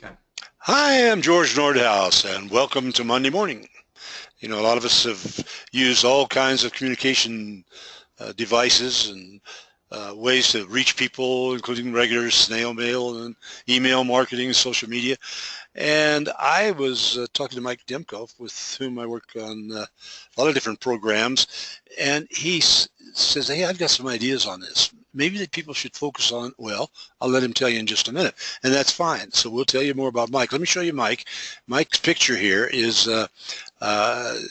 Okay. Hi, I'm George Nordhaus, and welcome to Monday Morning. A lot of us have used all kinds of communication devices and ways to reach people, including regular snail mail and email marketing, social media. And I was talking to Mike Demkoff, with whom I work on a lot of different programs, and says, "Hey, I've got some ideas on this. Maybe that people should focus on." Well, I'll let him tell you in just a minute, and that's fine. So we'll tell you more about Mike. Let me show you Mike. Mike's picture here is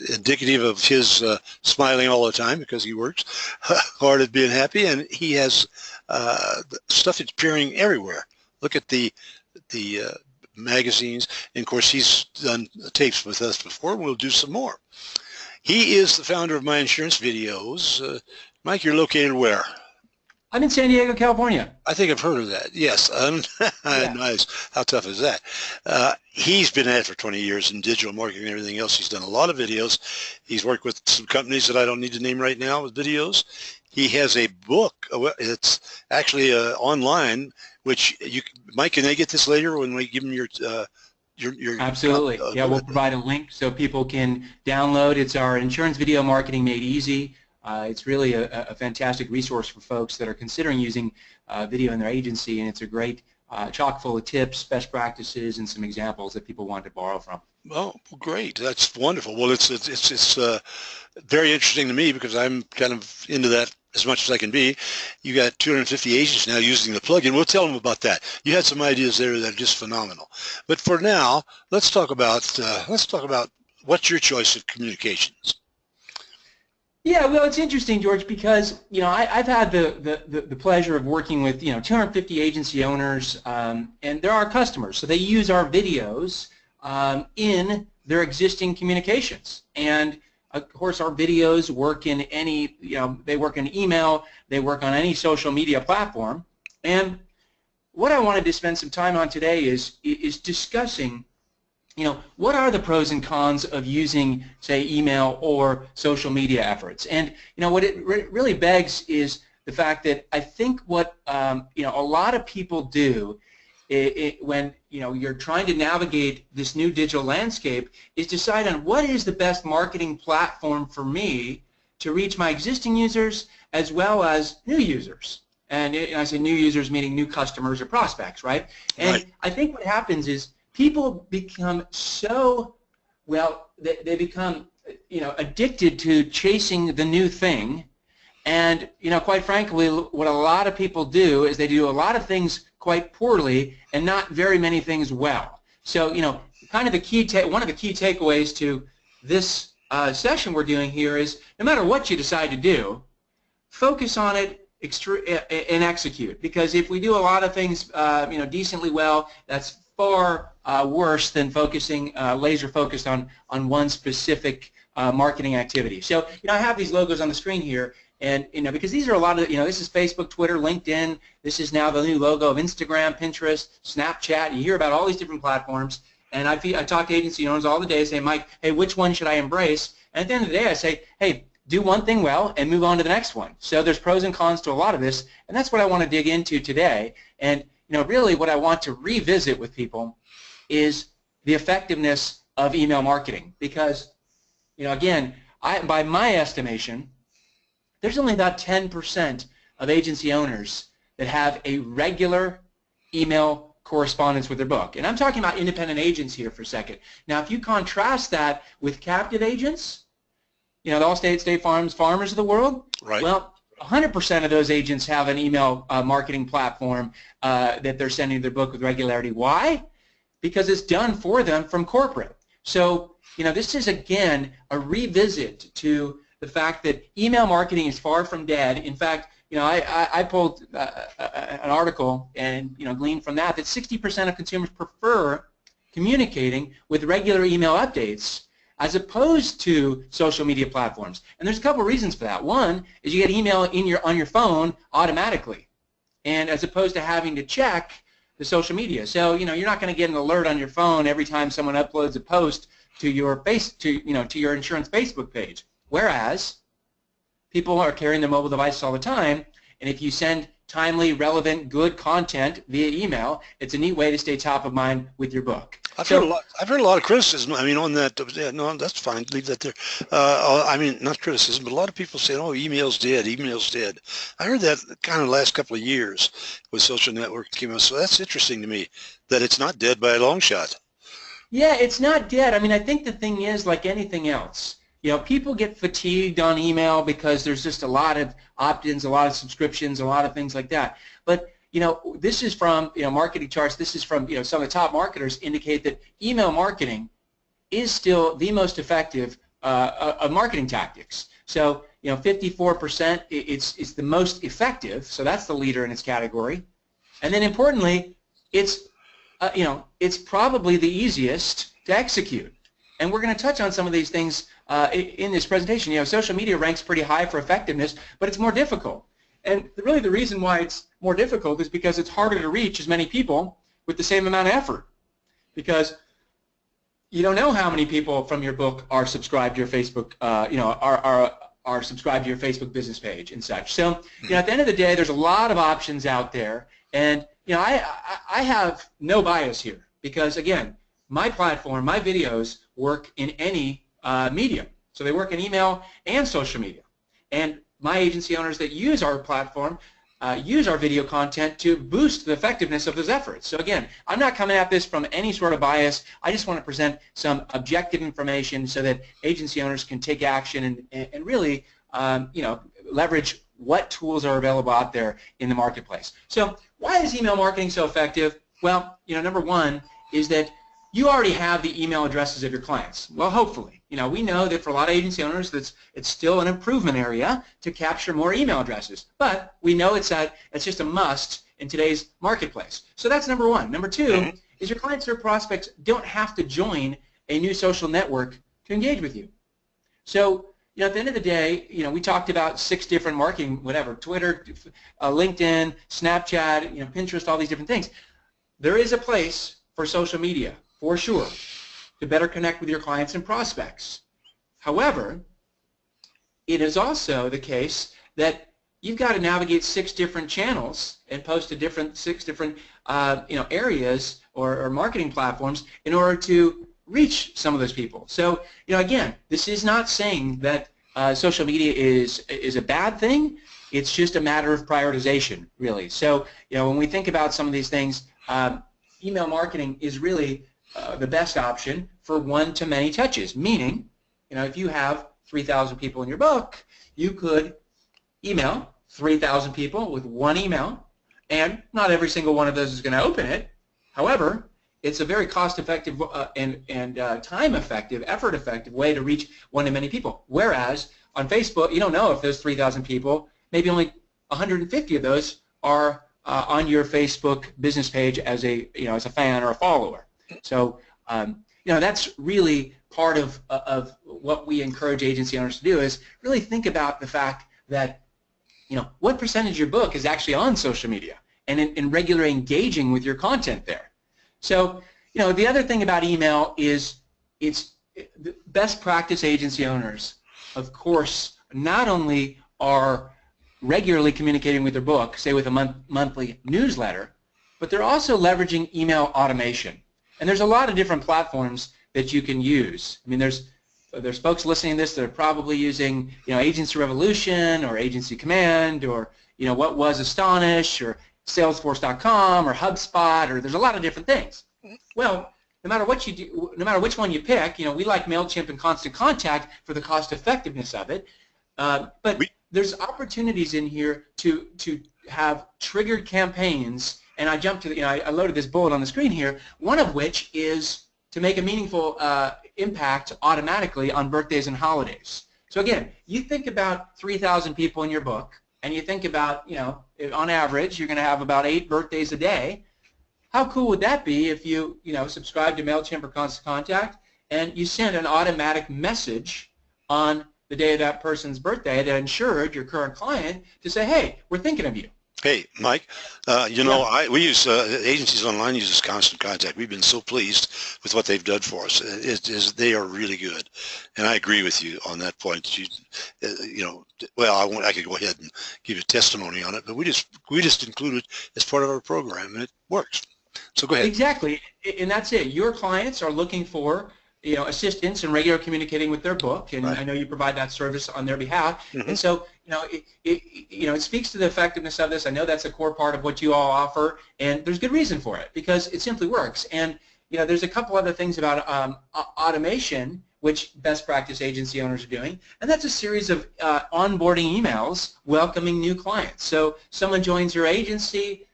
indicative of his smiling all the time because he works hard at being happy, and he has stuff that's appearing everywhere. Look at the magazines, and of course he's done tapes with us before, and we'll do some more. He is the founder of My Insurance Videos. Mike, you're located where? I'm in San Diego, California. I think I've heard of that. Yes. Yeah. Nice. How tough is that? He's been at it for 20 years in digital marketing and everything else. He's done a lot of videos. He's worked with some companies that I don't need to name right now with videos. He has a book. It's actually online, which Mike, can they get this later when we give them your Absolutely. Yeah, we'll provide a link so people can download. It's our Insurance Video Marketing Made Easy. It's really a fantastic resource for folks that are considering using video in their agency, and it's a great chock full of tips, best practices, and some examples that people want to borrow from. Oh, great! That's wonderful. Well, it's very interesting to me because I'm kind of into that as much as I can be. You got 250 agents now using the plugin. We'll tell them about that. You had some ideas there that are just phenomenal. But for now, let's talk about what's your choice of communications. Yeah, well, it's interesting, George, because I've had the pleasure of working with 250 agency owners, and they're our customers, so they use our videos in their existing communications. And of course, our videos work in any they work in email, they work on any social media platform. And what I wanted to spend some time on today is discussing what are the pros and cons of using, say, email or social media efforts? And, what it really begs is the fact that I think what, a lot of people do when, you're trying to navigate this new digital landscape is decide on what is the best marketing platform for me to reach my existing users as well as new users. And I say new users meaning new customers or prospects, right? And Right. I think what happens is people become so, well, they become, addicted to chasing the new thing. And, quite frankly, what a lot of people do is they do a lot of things quite poorly and not very many things well. So, kind of one of the key takeaways to this session we're doing here is no matter what you decide to do, focus on it and execute. Because if we do a lot of things, decently well, that's far worse than focusing laser focused on one specific marketing activity. So I have these logos on the screen here, and because these are a lot of this is Facebook, Twitter, LinkedIn. This is now the new logo of Instagram, Pinterest, Snapchat. You hear about all these different platforms, and I talk to agency owners all the day, saying, Mike, hey, which one should I embrace? And at the end of the day, I say, hey, do one thing well and move on to the next one. So there's pros and cons to a lot of this, and that's what I want to dig into today. And really what I want to revisit with people is the effectiveness of email marketing, because again, by my estimation, there's only about 10% of agency owners that have a regular email correspondence with their book. And I'm talking about independent agents here for a second. Now, if you contrast that with captive agents, the Allstate, State Farms, Farmers of the world, Right. well, 100% of those agents have an email marketing platform that they're sending their book with regularity. Why? Because it's done for them from corporate. So, this is, again, a revisit to the fact that email marketing is far from dead. In fact, I pulled an article and, gleaned from that 60% of consumers prefer communicating with regular email updates as opposed to social media platforms. And there's a couple of reasons for that. One is you get email on your phone automatically, and as opposed to having to check the social media. So you're not going to get an alert on your phone every time someone uploads a post to your to your insurance Facebook page. Whereas people are carrying their mobile devices all the time, and if you send timely, relevant, good content via email, it's a neat way to stay top of mind with your book. I've heard a lot of criticism. I mean, on that. Yeah, no, that's fine. Leave that there. I mean, not criticism, but a lot of people say, "Oh, email's dead. Email's dead." I heard that kind of last couple of years with social networking came out. So that's interesting to me that it's not dead by a long shot. Yeah, it's not dead. I mean, I think the thing is, like anything else, people get fatigued on email because there's just a lot of opt-ins, a lot of subscriptions, a lot of things like that. But this is from Marketing Charts. This is from some of the top marketers indicate that email marketing is still the most effective of marketing tactics. So 54%, it's the most effective. So that's the leader in its category. And then importantly, it's it's probably the easiest to execute. And we're going to touch on some of these things in this presentation. Social media ranks pretty high for effectiveness, but it's more difficult. And really the reason why it's more difficult is because it's harder to reach as many people with the same amount of effort. Because you don't know how many people from your book are subscribed to your Facebook, are subscribed to your Facebook business page and such. So, at the end of the day, there's a lot of options out there. And, I have no bias here because, again, my platform, my videos work in any medium. So they work in email and social media. And my agency owners that use our platform use our video content to boost the effectiveness of those efforts. So again, I'm not coming at this from any sort of bias. I just want to present some objective information so that agency owners can take action and really leverage what tools are available out there in the marketplace. So why is email marketing so effective? Well, number one is that you already have the email addresses of your clients. Well, hopefully. We know that for a lot of agency owners, it's still an improvement area to capture more email addresses. But we know it's just a must in today's marketplace. So that's number one. Number two is your clients or prospects don't have to join a new social network to engage with you. So, at the end of the day, we talked about 6 different marketing, whatever, Twitter, LinkedIn, Snapchat, Pinterest, all these different things. There is a place for social media, for sure, to better connect with your clients and prospects. However, it is also the case that you've got to navigate 6 different channels and post to 6 different areas or marketing platforms in order to reach some of those people. So, again, this is not saying that social media is a bad thing. It's just a matter of prioritization, really. So, when we think about some of these things, email marketing is really the best option for one-to-many touches, meaning, if you have 3,000 people in your book, you could email 3,000 people with one email, and not every single one of those is going to open it. However, it's a very cost-effective and time-effective, effort-effective way to reach one-to-many people. Whereas on Facebook, you don't know if those 3,000 people, maybe only 150 of those are on your Facebook business page as a fan or a follower. So that's really part of what we encourage agency owners to do is really think about the fact that what percentage of your book is actually on social media and in regular engaging with your content there. So the other thing about email is it's the best practice agency owners, of course, not only are regularly communicating with their book, say with a monthly newsletter, but they're also leveraging email automation. And there's a lot of different platforms that you can use. I mean, there's folks listening to this that are probably using, Agency Revolution or Agency Command or, what was Astonish or Salesforce.com or HubSpot, or there's a lot of different things. Well, no matter what you do, no matter which one you pick, we like MailChimp and Constant Contact for the cost effectiveness of it. But there's opportunities in here to have triggered campaigns. And I jumped to I loaded this bullet on the screen here, one of which is to make a meaningful impact automatically on birthdays and holidays. So again, you think about 3,000 people in your book, and you think about, on average, you're going to have about 8 birthdays a day. How cool would that be if you, subscribe to MailChimp or Constant Contact, and you send an automatic message on the day of that person's birthday that ensured your current client to say, hey, we're thinking of you. Hey, Mike, we use Agencies Online uses Constant Contact. We've been so pleased with what they've done for us. They are really good, and I agree with you on that point. I could go ahead and give you testimony on it, but we just include it as part of our program, and it works. So go ahead. Exactly, and that's it. Your clients are looking for assistance in regular communicating with their book, and Right. I know you provide that service on their behalf. Mm-hmm. And so, it speaks to the effectiveness of this. I know that's a core part of what you all offer, and there's good reason for it because it simply works. And there's a couple other things about automation which best practice agency owners are doing, and that's a series of onboarding emails welcoming new clients. So someone joins your agency.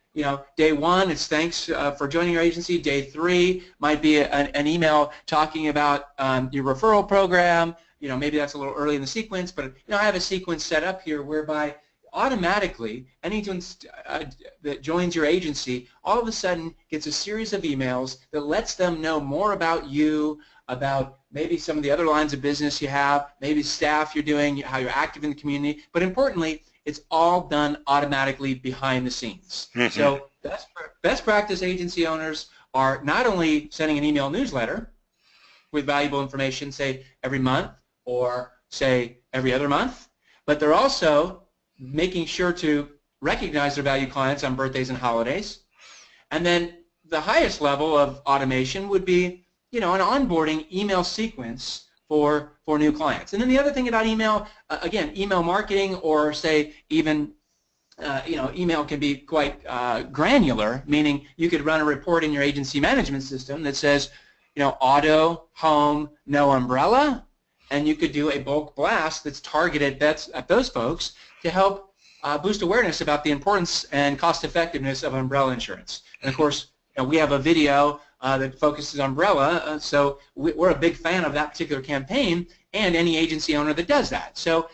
Day one, it's thanks for joining your agency. Day three might be an email talking about your referral program. Maybe that's a little early in the sequence, but I have a sequence set up here whereby automatically anyone that joins your agency all of a sudden gets a series of emails that lets them know more about you, about maybe some of the other lines of business you have, maybe staff you're doing, how you're active in the community, but importantly, it's all done automatically behind the scenes. Mm-hmm. So best practice agency owners are not only sending an email newsletter with valuable information, say every month or say every other month, but they're also making sure to recognize their valued clients on birthdays and holidays. And then the highest level of automation would be, an onboarding email sequence for new clients. And then the other thing about email, again, email marketing, or say even, email can be quite granular, meaning you could run a report in your agency management system that says, auto, home, no umbrella, and you could do a bulk blast that's targeted at those folks to help boost awareness about the importance and cost effectiveness of umbrella insurance. And of course, we have a video that focuses on umbrella, so we're a big fan of that particular campaign and any agency owner that does that. So,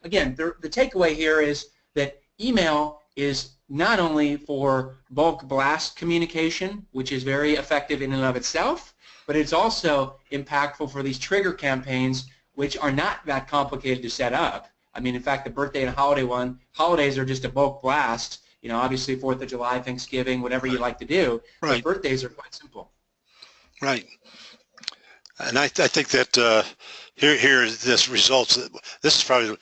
again, the takeaway here is that email is not only for bulk blast communication, which is very effective in and of itself, but it's also impactful for these trigger campaigns, which are not that complicated to set up. I mean, in fact, the birthday and holidays are just a bulk blast. Obviously 4th of July, Thanksgiving, whatever you like to do. Right. But birthdays are quite simple. Right. And I think that here this results. This is probably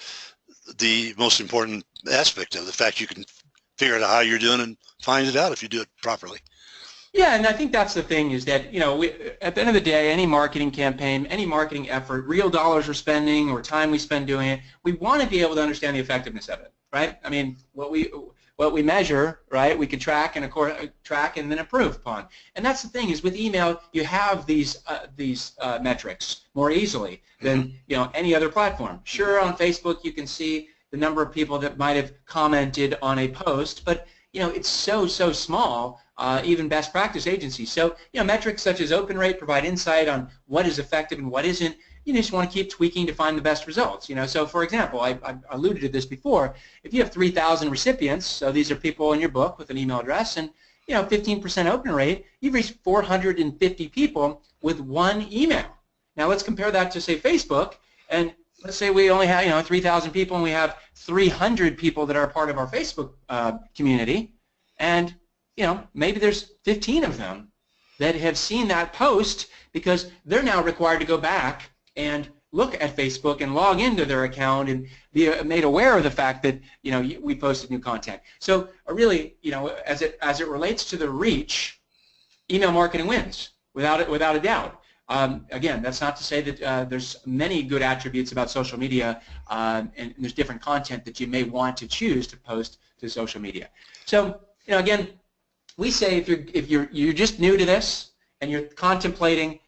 the most important aspect of the fact you can figure out how you're doing and find it out if you do it properly. Yeah, and I think that's the thing is that, at the end of the day, any marketing campaign, any marketing effort, real dollars we're spending or time we spend doing it, we want to be able to understand the effectiveness of it, right? I mean, what we measure, right, we can track and then improve upon. And that's the thing is with email, you have these metrics more easily than any other platform. Sure, on Facebook you can see the number of people that might have commented on a post, but it's so small. Even best practice agencies. So metrics such as open rate provide insight on what is effective and what isn't. You just want to keep tweaking to find the best results. So for example, I alluded to this before. If you have 3,000 recipients, so these are people in your book with an email address, and 15% open rate, you've reached 450 people with one email. Now let's compare that to say Facebook, and let's say we only have 3,000 people and we have 300 people that are part of our Facebook community, and maybe there's 15 of them that have seen that post because they're now required to go back and look at Facebook and log into their account and be made aware of the fact that we posted new content. So really, as it relates to the reach, email marketing wins without a doubt. Again, that's not to say that there's many good attributes about social media, and there's different content that you may want to choose to post to social media. So again, we say if you're just new to this and you're contemplating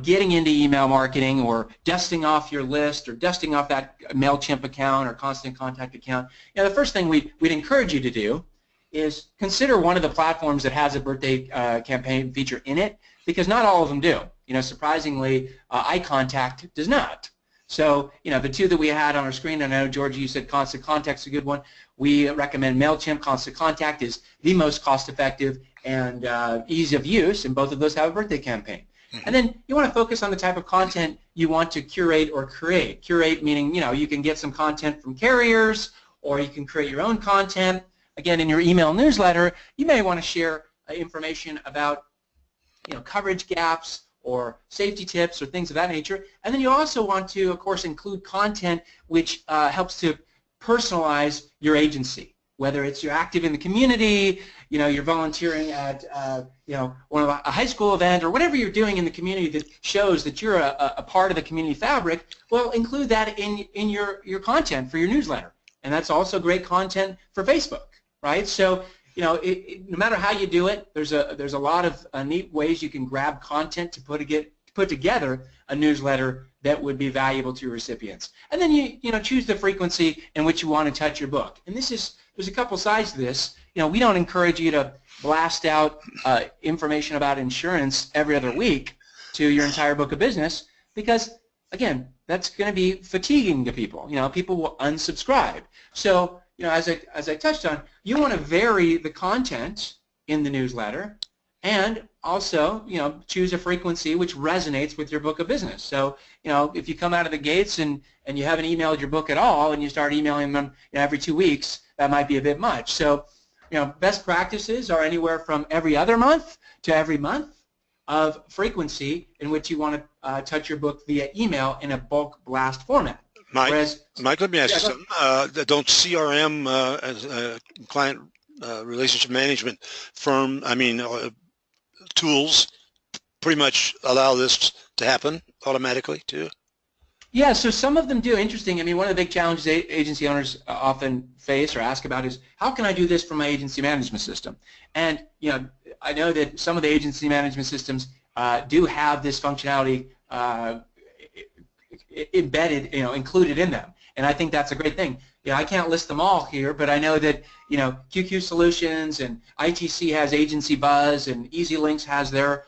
getting into email marketing or dusting off your list or dusting off that MailChimp account or Constant Contact account, the first thing we'd encourage you to do is consider one of the platforms that has a birthday campaign feature in it, because not all of them do. Surprisingly, iContact does not. So, the two that we had on our screen, and I know, George, you said Constant Contact's a good one. We recommend MailChimp. Constant Contact is the most cost-effective and ease of use, and both of those have a birthday campaign. And then you want to focus on the type of content you want to curate or create. Curate meaning, you can get some content from carriers, or you can create your own content. again, in your email newsletter, you may want to share information about coverage gaps or safety tips or things of that nature. And then you also want to, of course, include content which helps to personalize your agency. Whether it's you're active in the community, you're volunteering at one of a high school event, or whatever you're doing in the community that shows that you're a part of the community fabric, well, include that in your content for your newsletter. And that's also great content for Facebook, right? So no matter how you do it, there's a lot of neat ways you can grab content to put together a newsletter that would be valuable to your recipients. And then you choose the frequency in which you want to touch your book. And there's a couple sides to this. We don't encourage you to blast out information about insurance every other week to your entire book of business, because again, that's going to be fatiguing to people. People will unsubscribe. So as I touched on, you want to vary the content in the newsletter, and also choose a frequency which resonates with your book of business. So if you come out of the gates and you haven't emailed your book at all, and you start emailing them every 2 weeks, that might be a bit much. So best practices are anywhere from every other month to every month of frequency in which you want to touch your book via email in a bulk blast format. Mike, let me ask you something. Don't CRM, as a client relationship management firm, tools pretty much allow this to happen automatically too? Yeah, so some of them do. Interesting. One of the big challenges agency owners often face or ask about is, how can I do this from my agency management system? And I know that some of the agency management systems do have this functionality embedded, included in them, and I think that's a great thing. I can't list them all here, but I know that QQ Solutions and ITC has Agency Buzz, and EasyLinks has their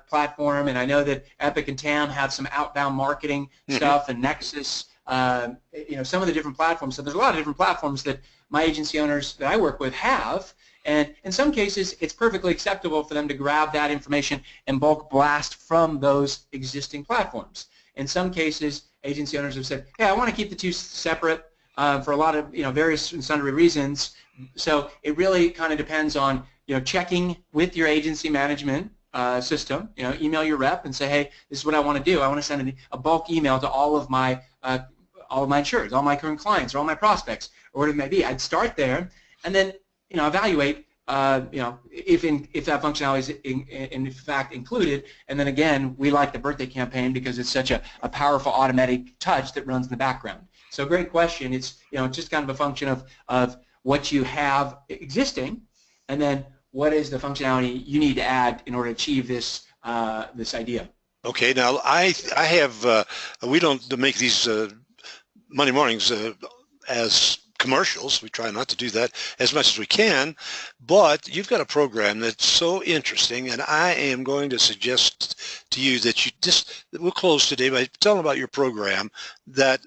platform, and I know that Epic and TAM have some outbound marketing stuff, and Nexus, some of the different platforms. So there's a lot of different platforms that my agency owners that I work with have, and in some cases it's perfectly acceptable for them to grab that information and bulk blast from those existing platforms. In some cases, agency owners have said, hey, I want to keep the two separate for a lot of various and sundry reasons. So it really kind of depends on checking with your agency management system. Email your rep and say, hey, this is what I want to do. I want to send a bulk email to all of my insureds, all my current clients, or all my prospects, or whatever it may be. I'd start there, and then evaluate if that functionality is in fact included. And then again, we like the birthday campaign because it's such a powerful automatic touch that runs in the background. So great question. It's just kind of a function of what you have existing, and then what is the functionality you need to add in order to achieve this this idea. Okay. Now I have we don't make these Monday mornings as commercials. We try not to do that as much as we can, but you've got a program that's so interesting, and I am going to suggest to you that we'll close today by telling about your program that,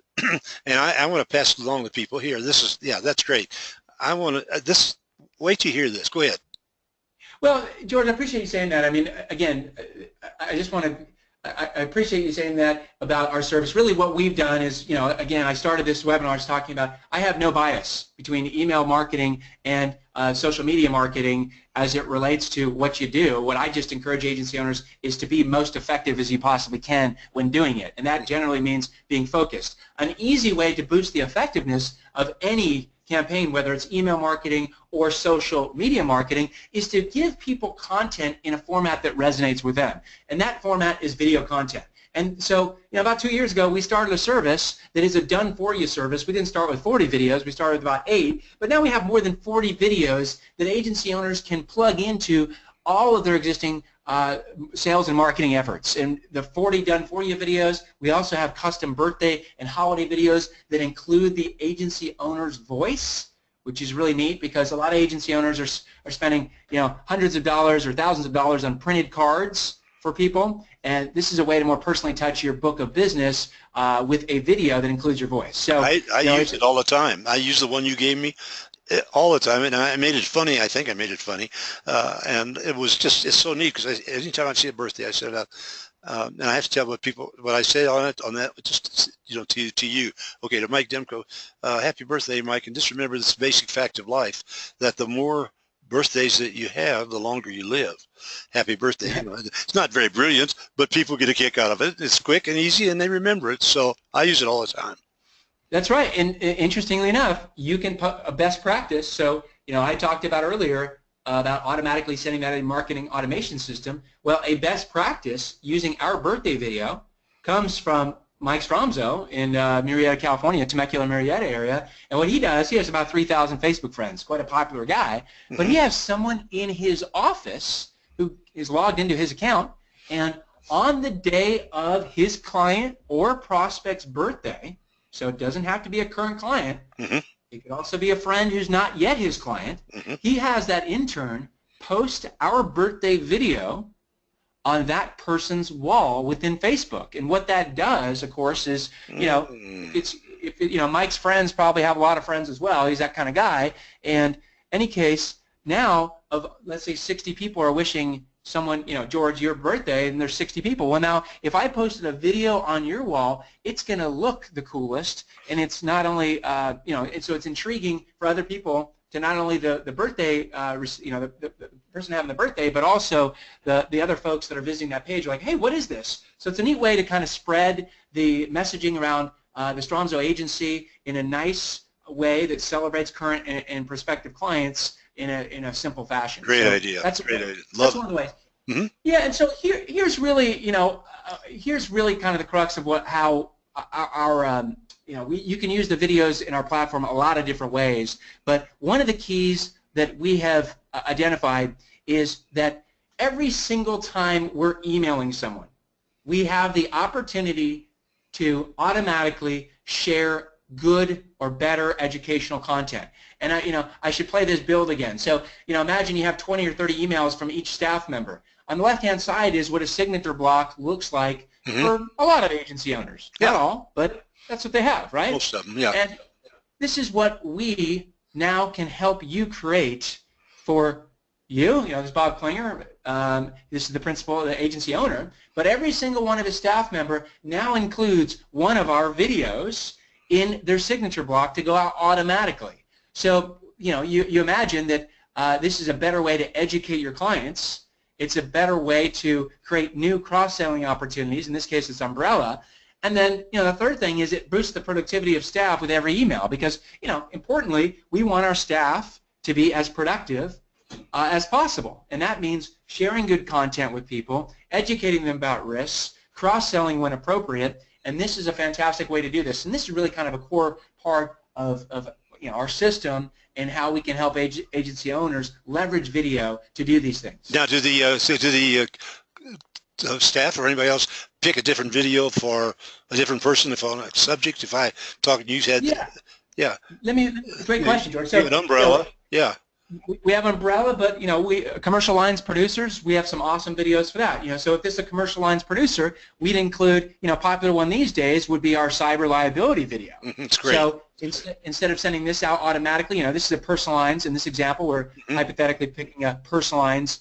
and I want to pass it along to people here. That's great. I want to, wait till you hear this. Go ahead. Well, George, I appreciate you saying that. Again, I just want to, I appreciate you saying that about our service. Really what we've done is, again, I started this webinar talking about I have no bias between email marketing and social media marketing as it relates to what you do. What I just encourage agency owners is to be most effective as you possibly can when doing it, and that generally means being focused. An easy way to boost the effectiveness of any campaign, whether it's email marketing or social media marketing, is to give people content in a format that resonates with them. And that format is video content. And so, about 2 years ago, we started a service that is a done-for-you service. We didn't start with 40 videos. We started with about 8. But now we have more than 40 videos that agency owners can plug into all of their existing sales and marketing efforts. And the 40 done-for-you videos, we also have custom birthday and holiday videos that include the agency owner's voice, which is really neat because a lot of agency owners are spending hundreds of dollars or thousands of dollars on printed cards for people, and this is a way to more personally touch your book of business with a video that includes your voice. So I use it all the time. I use the one you gave me all the time, and I made it funny. I think I made it funny, and it was just, it's so neat because anytime I see a birthday, I set it up, and I have to tell what I say on that, just to you. Okay, to Mike Demko, happy birthday, Mike, and just remember this basic fact of life, that the more birthdays that you have, the longer you live. Happy birthday. It's not very brilliant, but people get a kick out of it. It's quick and easy, and they remember it. So I use it all the time. That's right, and interestingly enough, you can put a best practice. So, I talked about earlier about automatically sending that in marketing automation system. Well, a best practice using our birthday video comes from Mike Stromzo in Murrieta, California, Temecula, Murrieta area. And what he does, he has about 3,000 Facebook friends, quite a popular guy. But he has someone in his office who is logged into his account, and on the day of his client or prospect's birthday, so it doesn't have to be a current client. It could also be a friend who's not yet his client. He has that intern post our birthday video on that person's wall within Facebook. And what that does, of course, is, Mike's friends probably have a lot of friends as well. He's that kind of guy. And in any case, now, let's say 60 people are wishing someone, George, your birthday, and there's 60 people. Well, now, if I posted a video on your wall, it's going to look the coolest, and it's not only, so it's intriguing for other people to not only the birthday, the person having the birthday, but also the other folks that are visiting that page are like, hey, what is this? So it's a neat way to kind of spread the messaging around the Stromzo agency in a nice way that celebrates current and prospective clients in a simple fashion. Great idea. That's great idea. That's one of the ways. Yeah, and so here's really, here's really kind of the crux of how our you can use the videos in our platform a lot of different ways, but one of the keys that we have identified is that every single time we're emailing someone, we have the opportunity to automatically share good or better educational content. And I should play this build again. So, imagine you have 20 or 30 emails from each staff member. On the left-hand side is what a signature block looks like for a lot of agency owners. Not all, but that's what they have, right? Most of them, yeah. And this is what we now can help you create for you. This is Bob Klinger. This is the principal, the agency owner. But every single one of his staff member now includes one of our videos in their signature block to go out automatically. So, you imagine that this is a better way to educate your clients. It's a better way to create new cross-selling opportunities. In this case, it's Umbrella. And then, the third thing is it boosts the productivity of staff with every email because, importantly, we want our staff to be as productive as possible. And that means sharing good content with people, educating them about risks, cross-selling when appropriate, and this is a fantastic way to do this. And this is really kind of a core part of our system and how we can help agency owners leverage video to do these things. Now, do the staff or anybody else pick a different video for a different person if on a subject? If I talk, you said, yeah. Great question, George. So, an Umbrella, yeah. We have Umbrella, but we commercial lines producers. We have some awesome videos for that. So if this is a commercial lines producer, we'd include a popular one these days would be our cyber liability video. It's great. So instead of sending this out automatically, this is a personal lines. In this example, we're hypothetically picking a personal lines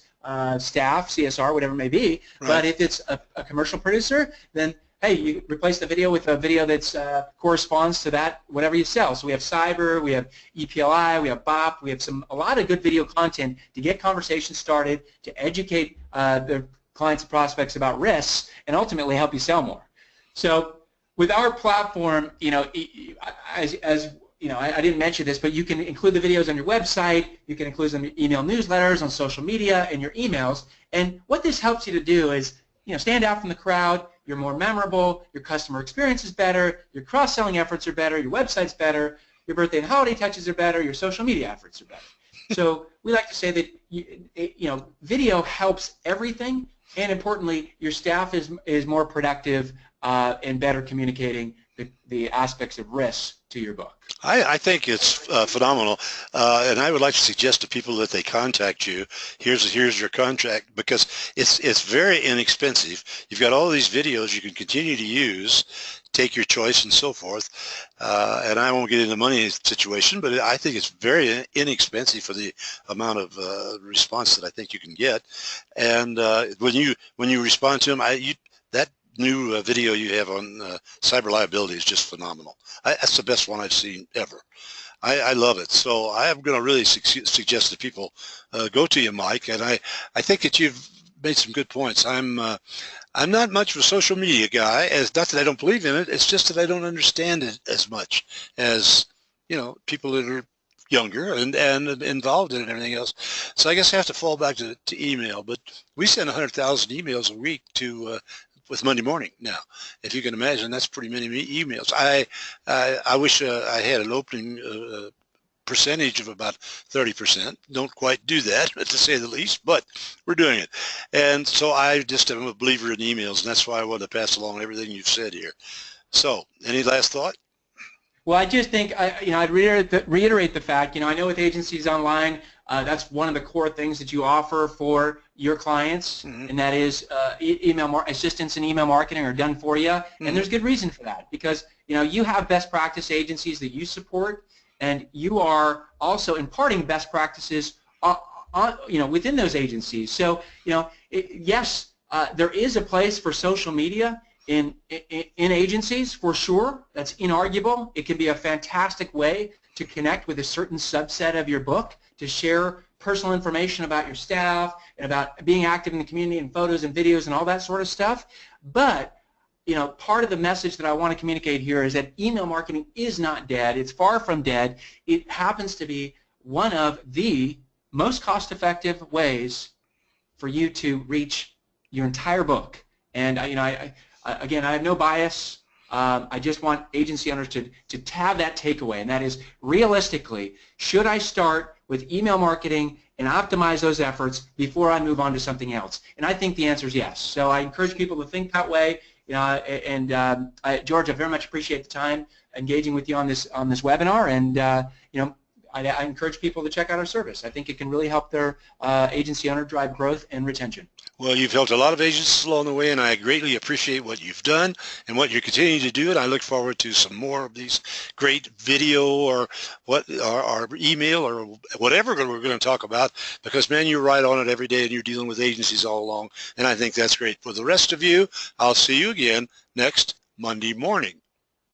staff, CSR, whatever it may be. Right. But if it's a commercial producer, then hey, you replace the video with a video that's corresponds to that, whatever you sell. So we have cyber, we have EPLI, we have BOP, we have a lot of good video content to get conversations started, to educate the clients and prospects about risks, and ultimately help you sell more. So with our platform, I didn't mention this, but you can include the videos on your website, you can include them in your email newsletters, on social media, and your emails. And what this helps you to do is, stand out from the crowd. You're more memorable, your customer experience is better, your cross-selling efforts are better, your website's better, your birthday and holiday touches are better, your social media efforts are better. So we like to say that video helps everything, and importantly, your staff is more productive and better communicating the aspects of risk to your book. I think it's phenomenal, and I would like to suggest to people that they contact you. Here's your contract, because it's very inexpensive. You've got all these videos you can continue to use, take your choice and so forth. And I won't get into the money situation, but I think it's very inexpensive for the amount of response that I think you can get. And when you respond to them, that new video you have on cyber liability is just phenomenal. That's the best one I've seen ever. I love it. So I am going to really suggest that people go to you, Mike. And I think that you've made some good points. I'm not much of a social media guy. It's not that I don't believe in it. It's just that I don't understand it as much as, people that are younger and involved in it and everything else. So I guess I have to fall back to email. But we send 100,000 emails a week with Monday Morning now. If you can imagine, that's pretty many emails. I wish I had an opening percentage of about 30%. Don't quite do that, to say the least, but we're doing it. And so I just am a believer in emails, and that's why I want to pass along everything you've said here. So, any last thought? Well, I just think I'd reiterate the fact. I know with Agencies Online, that's one of the core things that you offer for your clients, and that is assistance in email marketing are done for you. And there's good reason for that, because you have best practice agencies that you support, and you are also imparting best practices within those agencies. So yes, there is a place for social media in agencies, for sure. That's inarguable. It can be a fantastic way to connect with a certain subset of your book, to share personal information about your staff and about being active in the community and photos and videos and all that sort of stuff. But part of the message that I want to communicate here is that email marketing is not dead. It's far from dead. It happens to be one of the most cost-effective ways for you to reach your entire book. And again, I have no bias. I just want agency owners to have that takeaway, and that is, realistically, should I start with email marketing and optimize those efforts before I move on to something else? And I think the answer is yes. So I encourage people to think that way. George, I very much appreciate the time engaging with you on this webinar, and I encourage people to check out our service. I think it can really help their agency owner drive growth and retention. Well, you've helped a lot of agents along the way, and I greatly appreciate what you've done and what you're continuing to do, and I look forward to some more of these great video or email or whatever we're going to talk about, because, man, you're right on it every day, and you're dealing with agencies all along, and I think that's great. For the rest of you, I'll see you again next Monday morning.